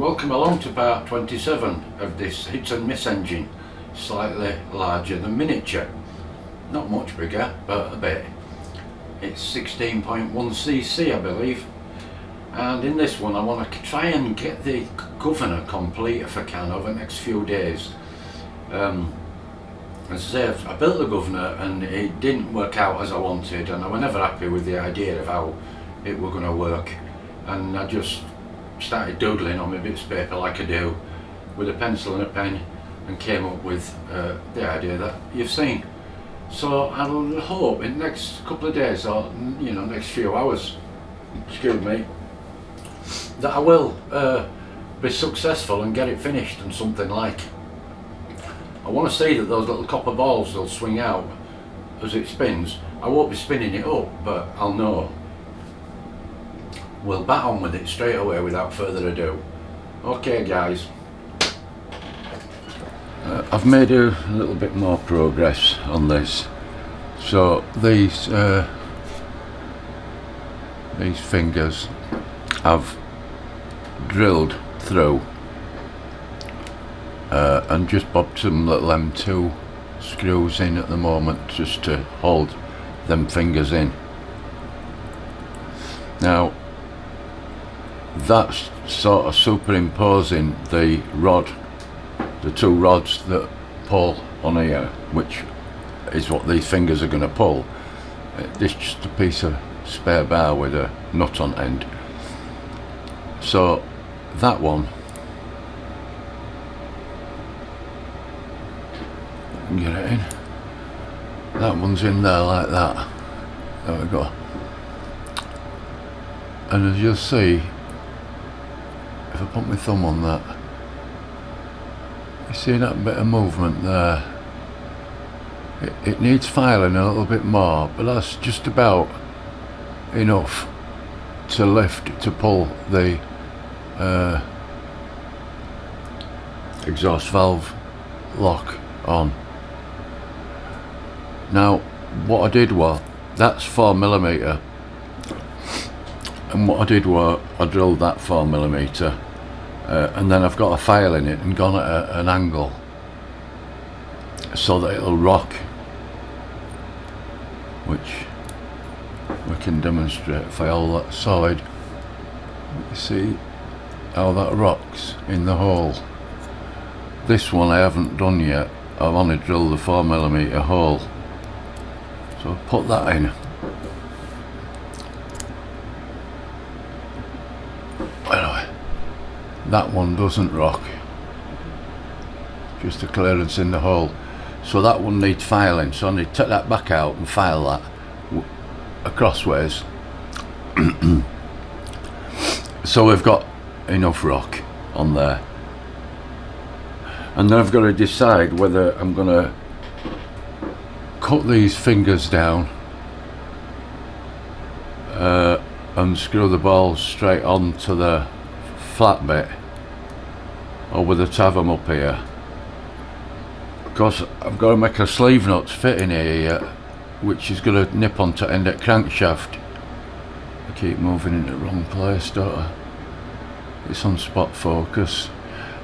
welcome along to part 27 of this hit and miss engine, slightly larger than miniature, not much bigger but a bit. It's 16.1cc I believe, and in this one I want to try and get the governor complete if I can over the next few days. As I say, I built the governor and it didn't work out as I wanted, and I was never happy with the idea of how it were going to work, and I just started doodling on my bits of paper like I do with a pencil and a pen and came up with the idea that you've seen. So I'll hope in the next couple of days, or next few hours, excuse me, that I will be successful and get it finished and something like. I want to see that those little copper balls will swing out as it spins. I won't be spinning it up, but I'll know. We'll bat on with it straight away without further ado. Okay guys, I've made a little bit more progress on this. So these fingers I've drilled through and just bobbed some little M2 screws in at the moment just to hold them fingers in. Now that's sort of superimposing the two rods that pull on here, which is what these fingers are going to pull. This is just a piece of spare bar with a nut on end. So that one, get it in. That one's in there like that. There we go. And as you'll see, if I put my thumb on that, you see that bit of movement there? It needs filing a little bit more, but that's just about enough to lift, to pull the exhaust valve lock on. Now what I did was, that's 4mm, and what I did was I drilled that 4mm and then I've got a file in it and gone at an angle so that it'll rock, which we can demonstrate if I hold that side. You see how that rocks in the hole. This one I haven't done yet, I've only drilled the 4mm hole, so I'll put that in. Anyway, that one doesn't rock, just a clearance in the hole, so that one needs filing, so I need to take that back out and file that acrossways. So we've got enough rock on there, and then I've got to decide whether I'm going to cut these fingers down and screw the balls straight onto the flat bit, or whether to have them up here, because I've got to make a sleeve nut fit in here which is going to nip onto end at crankshaft. I keep moving in the wrong place, don't I? It's on spot focus.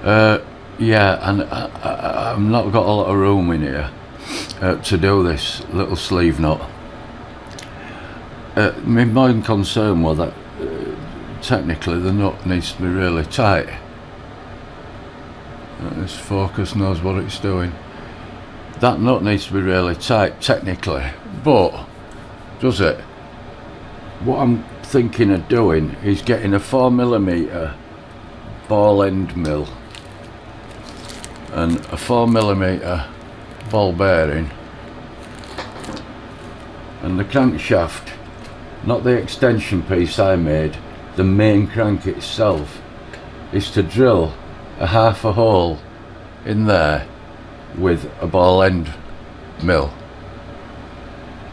Yeah, and I've not got a lot of room in here to do this little sleeve knot. My main concern was that technically the nut needs to be really tight. This focus knows what it's doing. That nut needs to be really tight technically, but does it? What I'm thinking of doing is getting a 4mm ball end mill and a 4mm ball bearing, and the crankshaft, not the extension piece I made, the main crank itself, is to drill a half a hole in there with a ball end mill,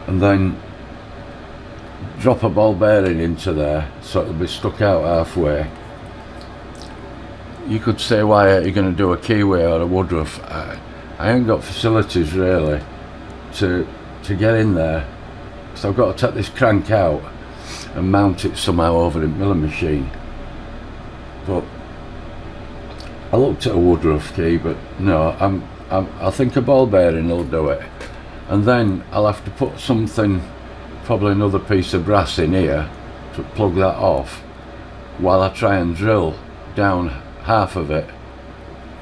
and then drop a ball bearing into there so it'll be stuck out halfway. You could say, why are you going to do a keyway or a Woodruff? I ain't got facilities really to get in there, so I've got to take this crank out and mount it somehow over the milling machine. But I looked at a Woodruff key, but no, I think a ball bearing will do it. And then I'll have to put something, probably another piece of brass in here to plug that off, while I try and drill down half of it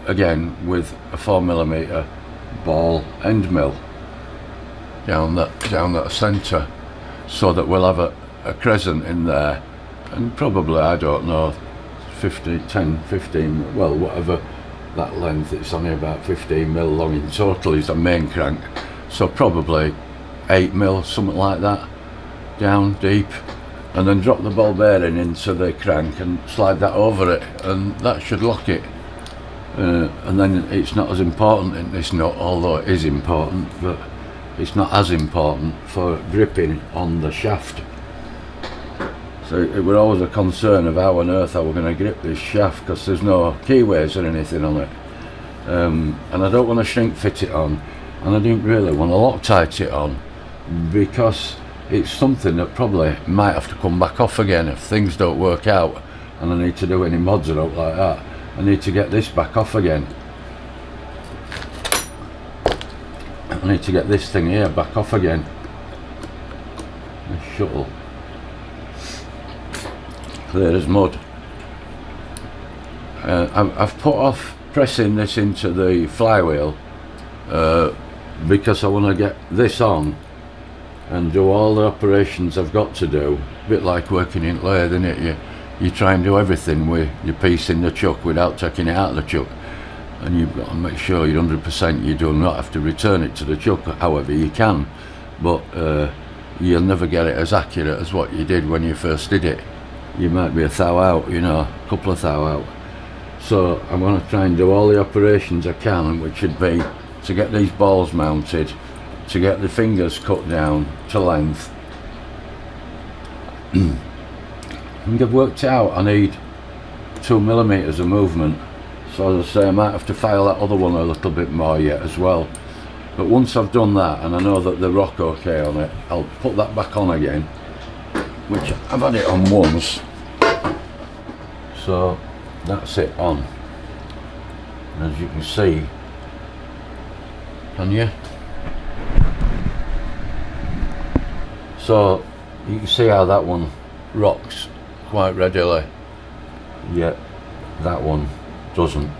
again with a 4mm ball end mill down that centre, so that we'll have a crescent in there, and probably, I don't know, 15, well, whatever that length, it's only about 15mm long in total is the main crank, so probably 8mm, something like that, down deep, and then drop the ball bearing into the crank and slide that over it, and that should lock it. And then it's not as important in this nut, although it is important, but it's not as important for gripping on the shaft. So it was always a concern of how on earth I were going to grip this shaft, because there's no keyways or anything on it, and I don't want to shrink fit it on, and I didn't really want to Loctite it on, because it's something that probably might have to come back off again if things don't work out and I need to do any mods or out like that. I need to get this back off again. I need to get this thing here back off again. The shuttle. Clear as mud. I've put off pressing this into the flywheel because I want to get this on and do all the operations I've got to do. A bit like working in lathe, isn't it? You try and do everything with your piece in the chuck without taking it out of the chuck, and you've got to make sure you're 100% you do not have to return it to the chuck however you can, but you'll never get it as accurate as what you did when you first did it. You might be a thou out, you know, a couple of thou out. So I'm going to try and do all the operations I can, which would be to get these balls mounted, to get the fingers cut down to length. I think I've worked out I need 2mm of movement, so as I say, I might have to file that other one a little bit more yet as well. But once I've done that and I know that the rock okay on it, I'll put that back on again, which I've had it on once, so that's it on. And as you can see, can you? So you can see how that one rocks quite readily, yet that one doesn't.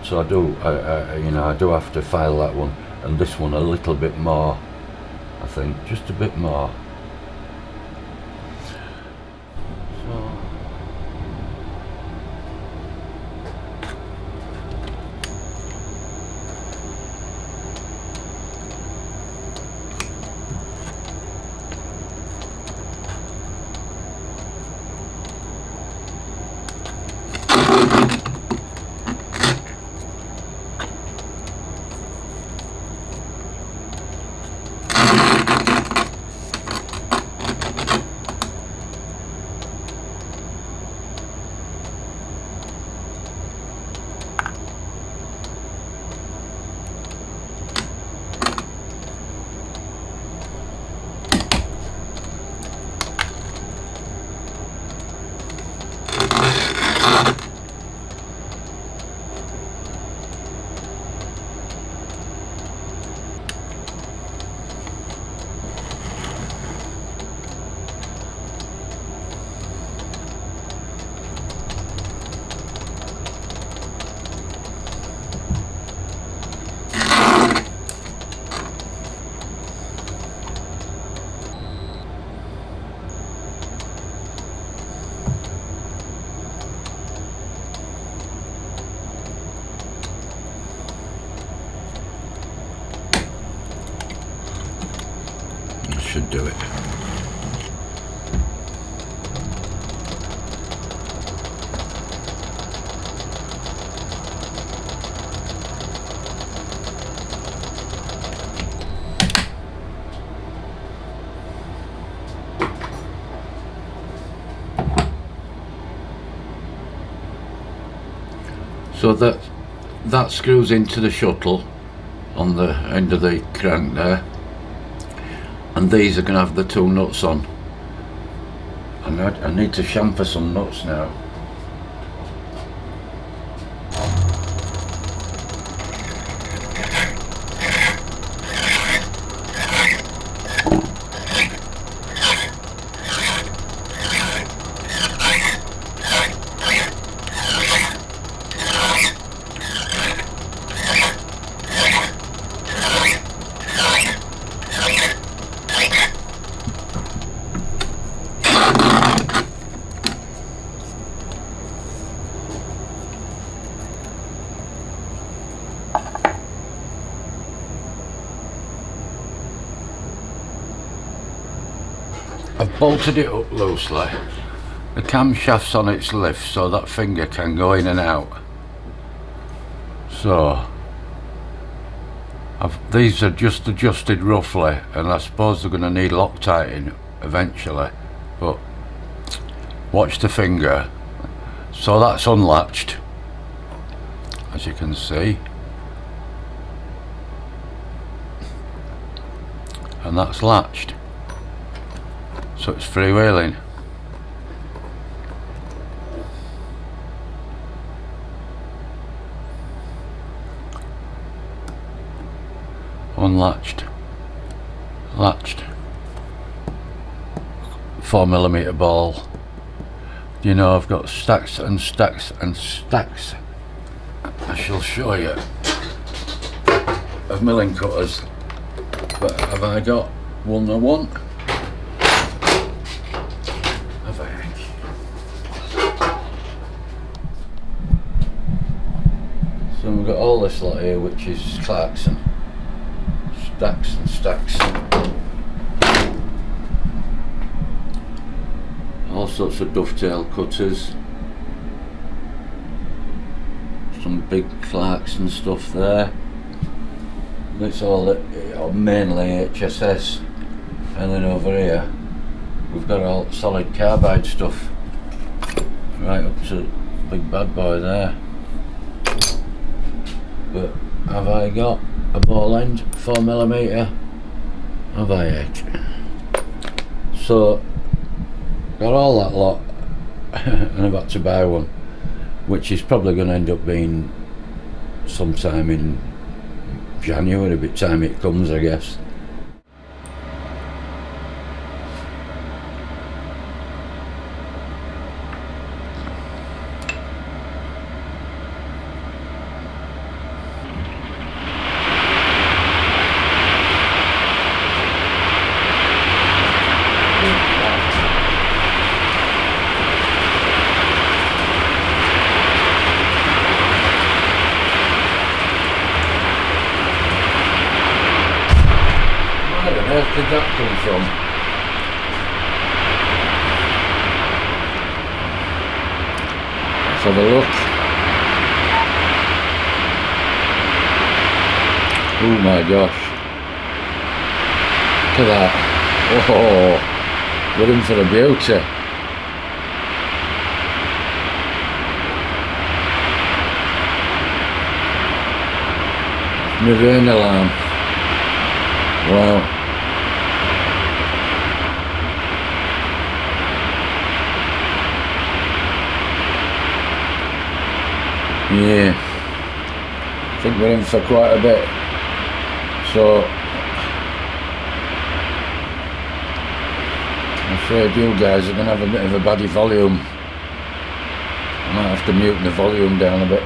So I do, I do have to file that one, and this one a little bit more, I think, just a bit more. Should do it. So that screws into the shuttle on the end of the crank there. And these are going to have the two nuts on, and I need to chamfer some nuts now. I've bolted it up loosely. The camshaft's on its lift so that finger can go in and out. So these are just adjusted roughly, and I suppose they're going to need Loctiting eventually, but watch the finger. So that's unlatched, as you can see, and that's latched, so it's freewheeling. Unlatched, latched, 4mm ball. You know, I've got stacks and stacks and stacks, I shall show you, of milling cutters, but have I got one? Have I? So we've got all this lot here, which is Clarkson. Stacks and stacks. All sorts of dovetail cutters. Some big Clarkson stuff there. It's all mainly HSS. And then over here we've got all solid carbide stuff. Right up to the big bad boy there. But have I got a ball end, 4mm? Have I yet? So got all that lot and I've had to buy one, which is probably going to end up being sometime in January, by the time it comes, I guess. Where did that come from? Let's have a look. Oh my gosh. Look at that. Oh, we're in for a beauty. My rain alarm. Wow. Yeah, I think we're in for quite a bit, so I'm afraid you guys are going to have a bit of a baddie volume. I might have to mute the volume down a bit.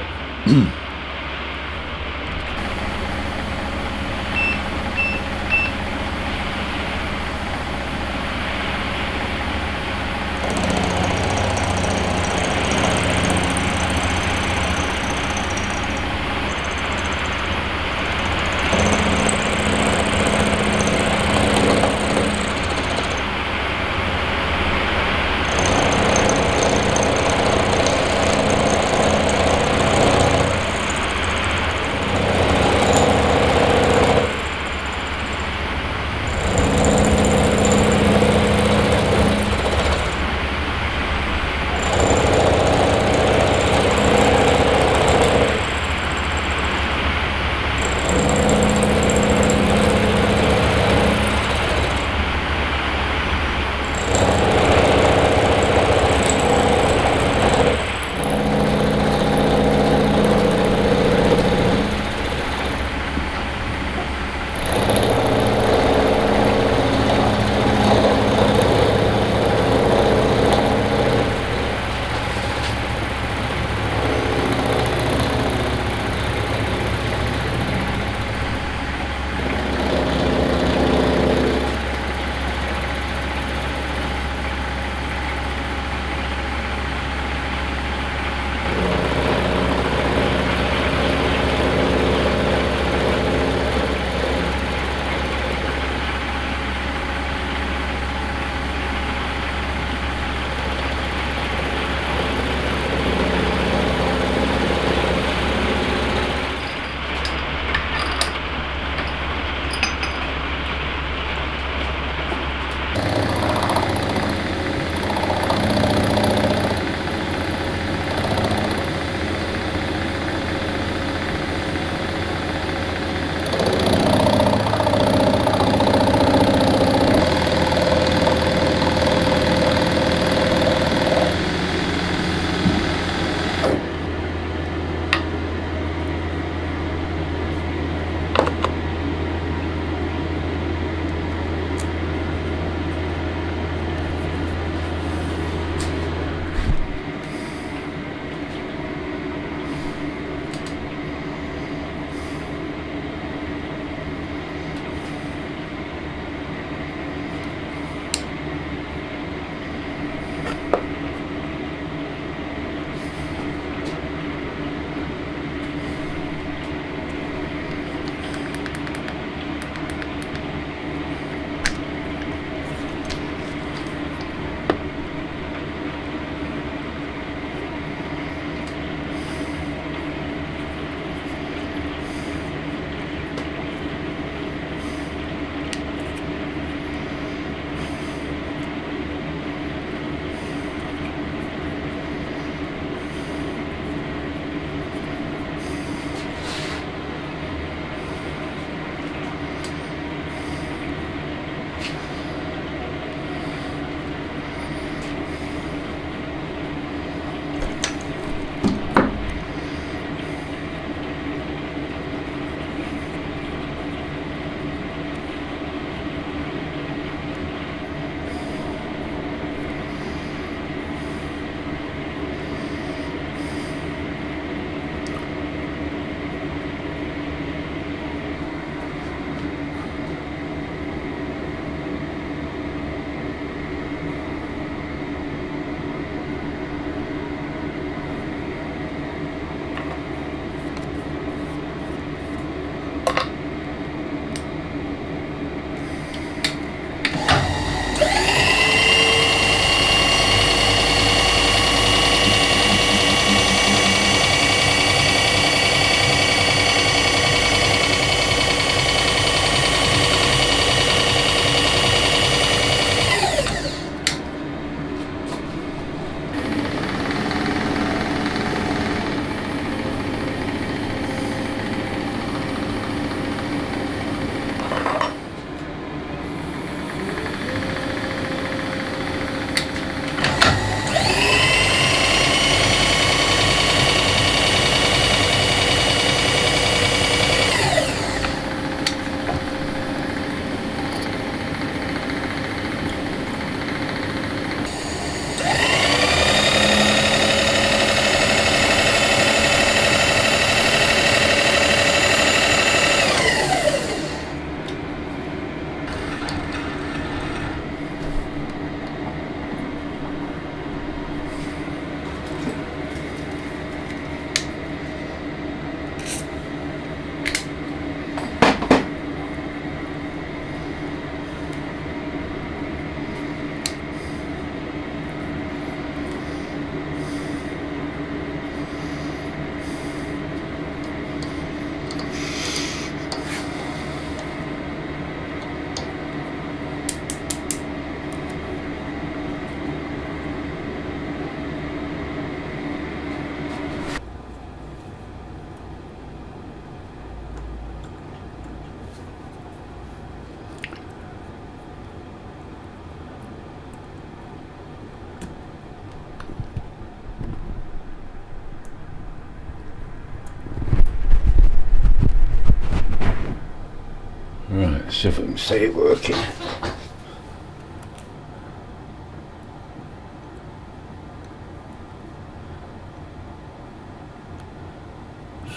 see if I can see it working.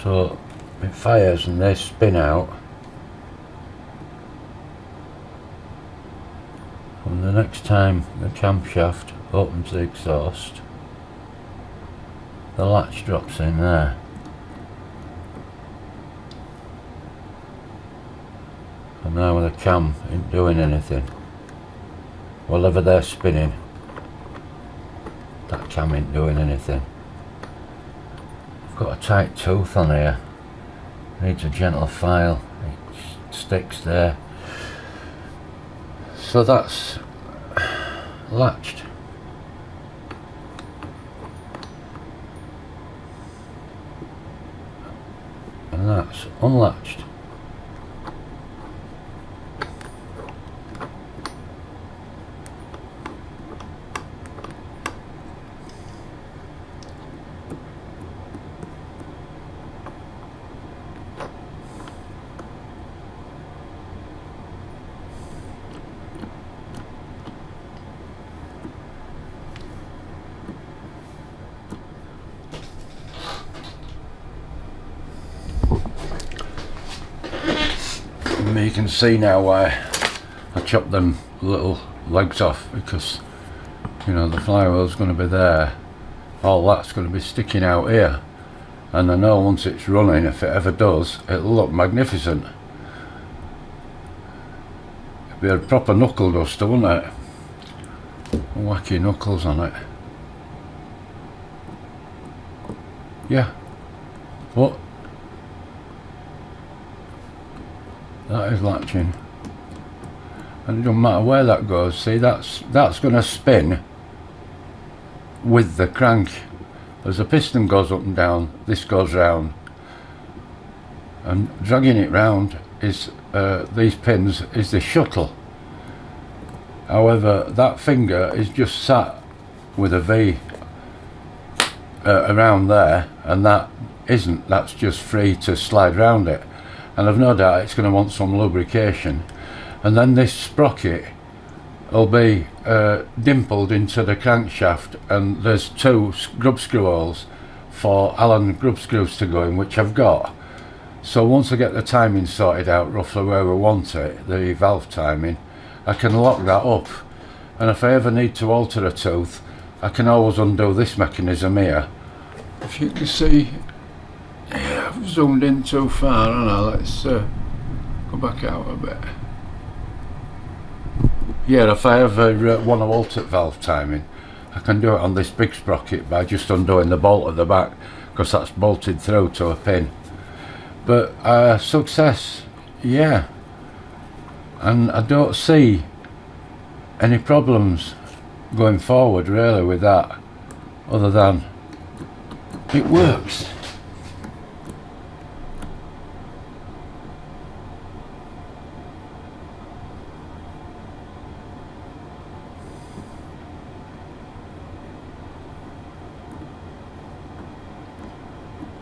So it fires and they spin out, and the next time the camshaft opens the exhaust, the latch drops in there. And now the cam ain't doing anything. Whatever they're spinning, that cam ain't doing anything. I've got a tight tooth on here. Needs a gentle file. It sticks there. So that's latched. And that's unlatched. You can see now why I chopped them little legs off, because you know the flywheel's going to be there, all that's going to be sticking out here, and I know once it's running, if it ever does, it'll look magnificent. It'll be a proper knuckle duster, won't it? Wacky knuckles on it. Yeah. What? That is latching, and it doesn't matter where that goes. See, that's going to spin with the crank. As the piston goes up and down, this goes round, and dragging it round is these pins is the shuttle. However, that finger is just sat with a V around there, and that isn't. That's just free to slide round it. And I've no doubt it's going to want some lubrication, and then this sprocket will be dimpled into the crankshaft, and there's two grub screw holes for Allen grub screws to go in, which I've got. So once I get the timing sorted out roughly where we want it, the valve timing, I can lock that up, and if I ever need to alter a tooth, I can always undo this mechanism here. If you can see, yeah, I've zoomed in too far, and let's go back out a bit. Yeah, if I ever want to alter valve timing, I can do it on this big sprocket by just undoing the bolt at the back, because that's bolted through to a pin. But success, yeah, and I don't see any problems going forward really with that, other than it works.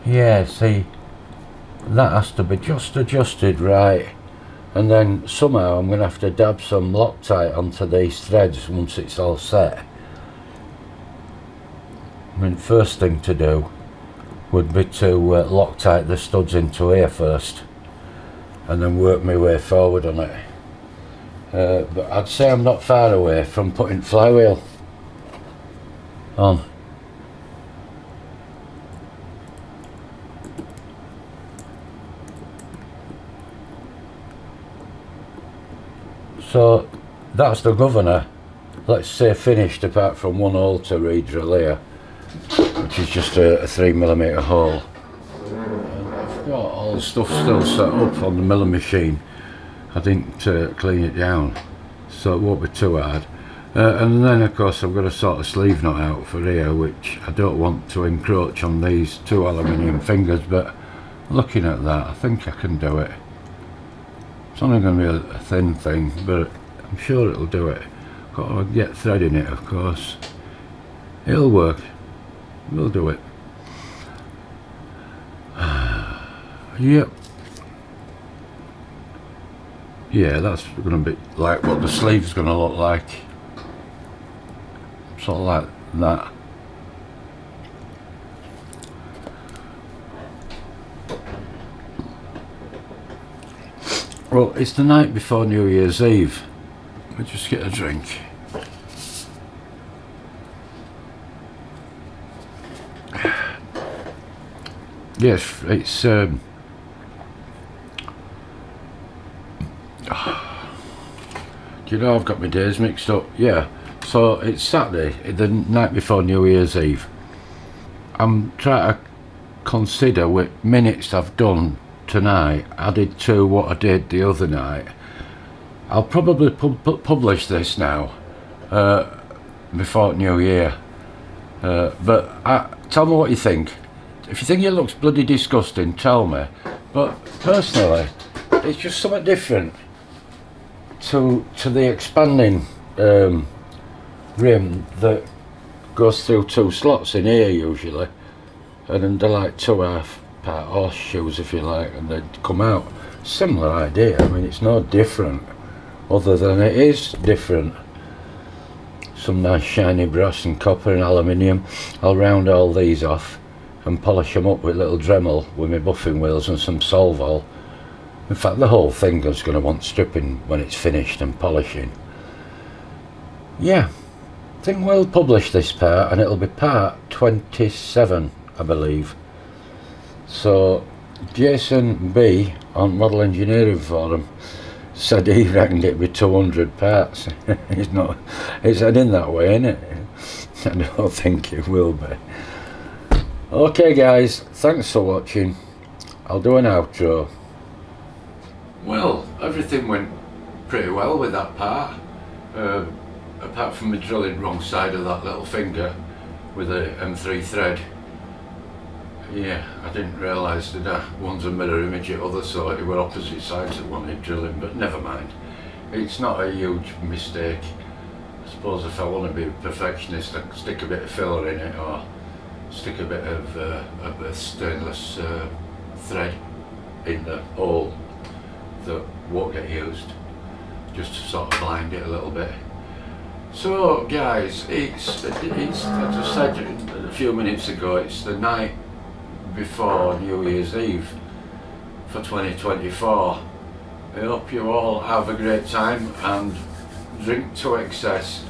Yeah, see, that has to be just adjusted right, and then somehow I'm going to have to dab some Loctite onto these threads once it's all set. I mean, first thing to do would be to Loctite the studs into here first, and then work my way forward on it. But I'd say I'm not far away from putting flywheel on. So that's the governor, let's say finished, apart from one hole to re-drill here, which is just a 3mm hole. And I've got all the stuff still set up on the milling machine. I didn't clean it down, so it won't be too hard. And then of course I've got to sort the sleeve nut out for here, which I don't want to encroach on these two aluminium fingers, but looking at that, I think I can do it. It's only going to be a thin thing, but I'm sure it'll do it. Got to get thread in it, of course. It'll work. We'll do it. Yep. Yeah, that's going to be like what the sleeve's going to look like. Sort of like that. Well, it's the night before New Year's Eve. Let me just get a drink. Yes, it's do you know I've got my days mixed up? Yeah, so it's Saturday, the night before New Year's Eve. I'm trying to consider what minutes I've done tonight added to what I did the other night. I'll probably publish this now before New Year, but tell me what you think. If you think it looks bloody disgusting, tell me. But personally, it's just something different to the expanding rim that goes through two slots in here usually, and then they're like 2.5 part horseshoes if you like, and they come out. Similar idea. I mean, it's no different, other than it is different. Some nice shiny brass and copper and aluminium. I'll round all these off and polish them up with little Dremel with my buffing wheels and some Solvol. In fact, the whole thing is going to want stripping when it's finished and polishing. Yeah, I think we'll publish this part, and it'll be part 27, I believe. So Jason B on Model Engineering Forum said he reckoned it'd be 200 parts. It's heading that way, isn't it? I don't think it will be. Okay guys, thanks for watching. I'll do an outro. Well, everything went pretty well with that part, apart from me drilling wrong side of that little finger with a M3 thread. Yeah, I didn't realise that one's a mirror image at other, so it were opposite sides that wanted drilling, but never mind. It's not a huge mistake. I suppose if I want to be a perfectionist, I can stick a bit of filler in it, or stick a bit of a stainless thread in the hole that won't get used, just to sort of blind it a little bit. So guys, it's as I said a few minutes ago, it's the night before New Year's Eve for 2024. I hope you all have a great time and drink to excess.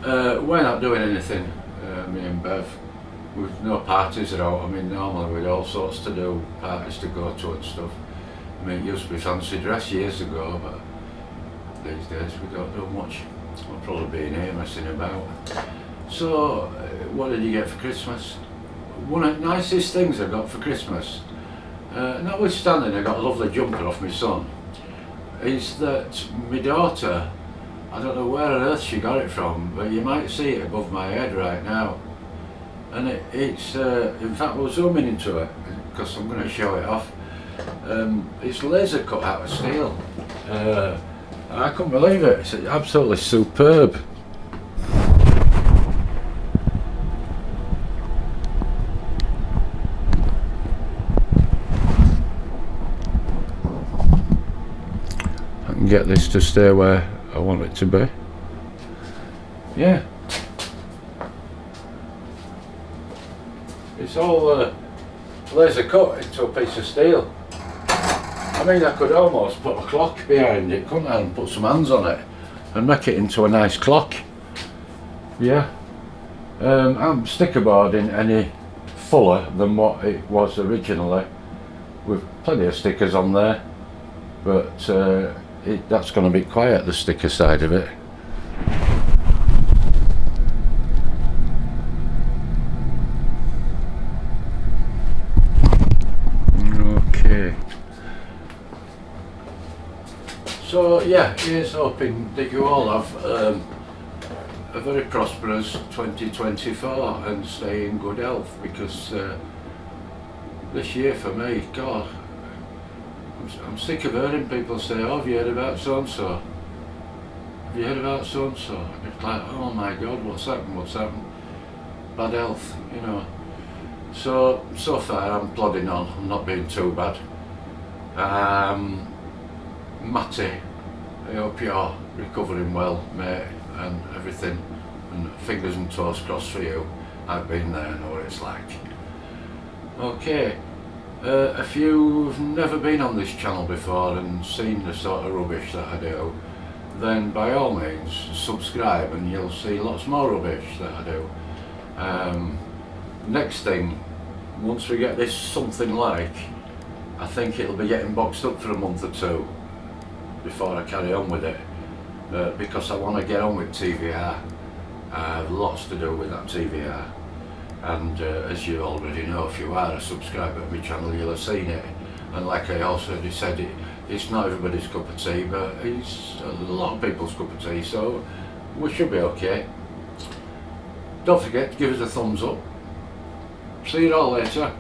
We're not doing anything, me and Bev. We've no parties are out. I mean, normally we'd all sorts to do, parties to go to and stuff. I mean, it used to be fancy dress years ago, but these days we don't do much. We'll probably be in here messing about. So, what did you get for Christmas? One of the nicest things I got for Christmas, notwithstanding I got a lovely jumper off my son, is that my daughter, I don't know where on earth she got it from, but you might see it above my head right now. And it's, in fact we'll zoom in into it, because I'm going to show it off. It's laser cut out of steel. I couldn't believe it, it's absolutely superb. I can get this to stay where I want it to be. Yeah. It's all laser cut into a piece of steel. I mean, I could almost put a clock behind it, couldn't I, and put some hands on it and make it into a nice clock. Yeah. I'm sticker boarding any fuller than what it was originally, with plenty of stickers on there, but that's going to be quiet, the sticker side of it. Okay. So yeah, here's hoping that you all have a very prosperous 2024 and stay in good health, because this year for me, God, I'm sick of hearing people say, oh, have you heard about so-and-so? Have you heard about so-and-so? And it's like, oh my God, what's happened, what's happened? Bad health, you know. So far I'm plodding on, I'm not being too bad. Matty, I hope you're recovering well, mate, and everything, and fingers and toes crossed for you. I've been there, I know what it's like. Okay, if you've never been on this channel before and seen the sort of rubbish that I do, then by all means subscribe and you'll see lots more rubbish that I do. Next thing, once we get this something like, I think it'll be getting boxed up for a month or two before I carry on with it, because I want to get on with TVR. I have lots to do with that TVR, and as you already know, if you are a subscriber to my channel, you'll have seen it. And like I also said, it's not everybody's cup of tea, but it's a lot of people's cup of tea, so we should be okay. Don't forget to give us a thumbs up. See you all later.